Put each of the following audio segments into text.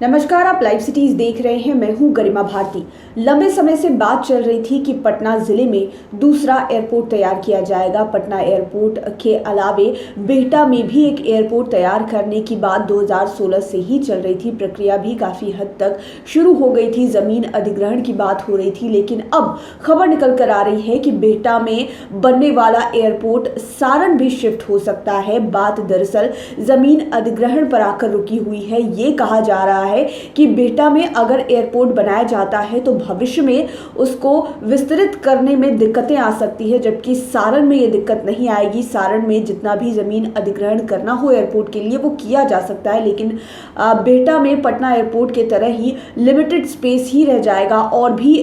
नमस्कार, आप live cities देख रहे हैं। मैं हूं गरिमा भारती। लंबे समय से बात चल रही थी कि पटना जिले में दूसरा एयरपोर्ट तैयार किया जाएगा। पटना एयरपोर्ट के अलावे बिहटा में भी एक एयरपोर्ट तैयार करने की बात 2016 से ही चल रही थी। प्रक्रिया भी काफ़ी हद तक शुरू हो गई थी, ज़मीन अधिग्रहण की बात हो रही थी। लेकिन अब खबर निकल कर आ रही है कि बिहटा में बनने वाला एयरपोर्ट सारण भी शिफ्ट हो सकता है। बात दरअसल ज़मीन अधिग्रहण पर आकर रुकी हुई है। ये कहा जा रहा है कि बिहटा में अगर एयरपोर्ट बनाया जाता है तो भविष्य में उसको विस्तृत करने में दिक्कतें आ सकती है, जबकि सारण में ये दिक्कत नहीं आएगी। सारण में जितना भी जमीन अधिग्रहण करना हो एयरपोर्ट के लिए वो किया जा सकता है, लेकिन बिहटा में पटना एयरपोर्ट के तरह ही लिमिटेड स्पेस ही रह जाएगा। और भी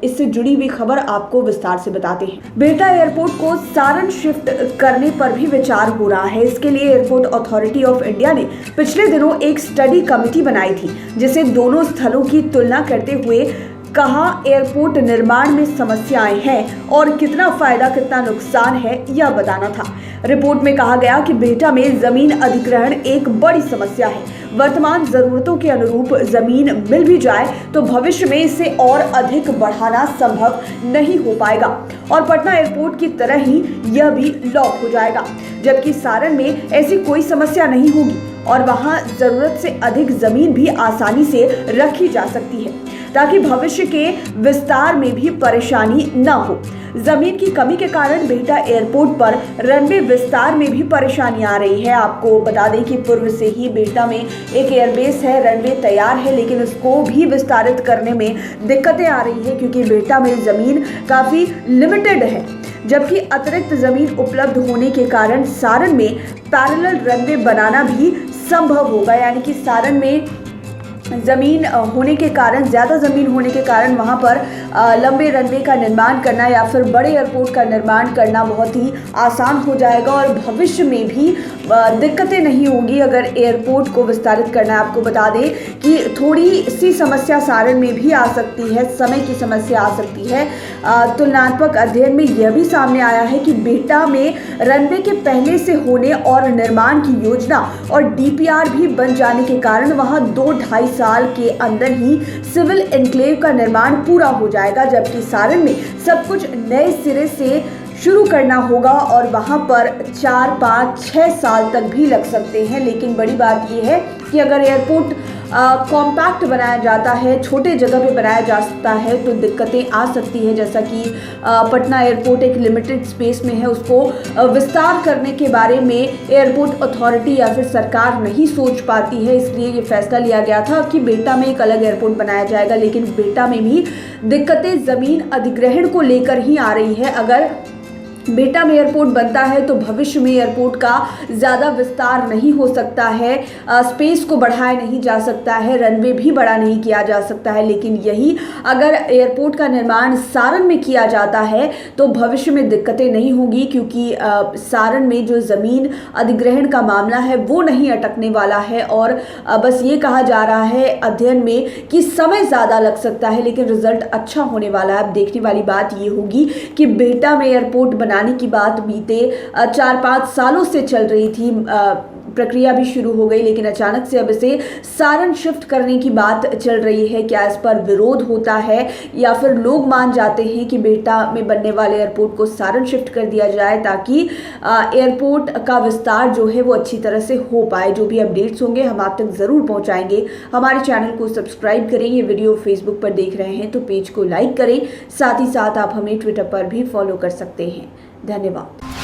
इससे जुड़ी हुई खबर आपको विस्तार से बताते हैं। बिहटा एयरपोर्ट को सारण शिफ्ट करने पर भी विचार हो रहा है। इसके लिए एयरपोर्ट अथॉरिटी ऑफ इंडिया ने पिछले दिनों एक स्टडी कमेटी बनाई थी, जिसे दोनों स्थलों की तुलना करते हुए कहाँ एयरपोर्ट निर्माण में समस्याएं हैं और कितना फायदा कितना नुकसान है यह बताना था। रिपोर्ट में कहा गया कि बिहटा में जमीन अधिग्रहण एक बड़ी समस्या है। वर्तमान जरूरतों के अनुरूप जमीन मिल भी जाए तो भविष्य में इसे और अधिक बढ़ाना संभव नहीं हो पाएगा और पटना एयरपोर्ट की तरह ही यह भी लॉक हो जाएगा। जबकि सारण में ऐसी कोई समस्या नहीं होगी और वहां जरूरत से अधिक जमीन भी आसानी से रखी जा सकती है, ताकि भविष्य के विस्तार में भी परेशानी न हो। जमीन की कमी के कारण बिहटा एयरपोर्ट पर रनवे विस्तार में भी परेशानी आ रही है। आपको बता दें कि पूर्व से ही बिहटा में एक एयरबेस है, रनवे तैयार है, लेकिन उसको भी विस्तारित करने में दिक्कतें आ रही है, क्योंकि बिहटा में जमीन काफी लिमिटेड है। जबकि अतिरिक्त जमीन उपलब्ध होने के कारण सारण में पैरेलल रनवे बनाना भी संभव होगा। यानी कि सारण में ज़मीन होने के कारण, ज़्यादा ज़मीन होने के कारण वहाँ पर लंबे रनवे का निर्माण करना या फिर बड़े एयरपोर्ट का निर्माण करना बहुत ही आसान हो जाएगा और भविष्य में भी दिक्कतें नहीं होगी अगर एयरपोर्ट को विस्तारित करना है। आपको बता दें कि थोड़ी सी समस्या सारण में भी आ सकती है, समय की समस्या आ सकती है। तुलनात्मक अध्ययन में यह भी सामने आया है कि बिहटा में रनवे के पहले से होने और निर्माण की योजना और DPR भी बन जाने के कारण वहाँ 2-2.5 साल के अंदर ही सिविल एनक्लेव का निर्माण पूरा हो जाएगा। जबकि सारण में सब कुछ नए सिरे से शुरू करना होगा और वहां पर 4-5-6 साल तक भी लग सकते हैं। लेकिन बड़ी बात यह है कि अगर एयरपोर्ट कॉम्पैक्ट बनाया जाता है, छोटे जगह पे बनाया जा सकता है, तो दिक्कतें आ सकती है। जैसा कि पटना एयरपोर्ट एक लिमिटेड स्पेस में है, उसको विस्तार करने के बारे में एयरपोर्ट अथॉरिटी या फिर सरकार नहीं सोच पाती है। इसलिए ये फैसला लिया गया था कि बिहटा में एक अलग एयरपोर्ट बनाया जाएगा। लेकिन बिहटा में भी दिक्कतें ज़मीन अधिग्रहण को लेकर ही आ रही है। अगर बिहटा में एयरपोर्ट बनता है तो भविष्य में एयरपोर्ट का ज़्यादा विस्तार नहीं हो सकता है, स्पेस को बढ़ाया नहीं जा सकता है, रनवे भी बड़ा नहीं किया जा सकता है। लेकिन यही अगर एयरपोर्ट का निर्माण सारण में किया जाता है तो भविष्य में दिक्कतें नहीं होगी, क्योंकि सारण में जो ज़मीन अधिग्रहण का मामला है वो नहीं अटकने वाला है। और बस ये कहा जा रहा है अध्ययन में कि समय ज़्यादा लग सकता है, लेकिन रिजल्ट अच्छा होने वाला है। अब देखने वाली बात ये होगी कि बिहटा में एयरपोर्ट बनाने की बात बीते 4-5 सालों से चल रही थी, प्रक्रिया भी शुरू हो गई, लेकिन अचानक से अब इसे सारण शिफ्ट करने की बात चल रही है। क्या इस पर विरोध होता है या फिर लोग मान जाते हैं कि बिहटा में बनने वाले एयरपोर्ट को सारण शिफ्ट कर दिया जाए, ताकि एयरपोर्ट का विस्तार जो है वो अच्छी तरह से हो पाए। जो भी अपडेट्स होंगे हम आप तक ज़रूर पहुंचाएंगे। हमारे चैनल को सब्सक्राइब करें। ये वीडियो फेसबुक पर देख रहे हैं तो पेज को लाइक करें। साथ ही साथ आप हमें ट्विटर पर भी फॉलो कर सकते हैं। धन्यवाद।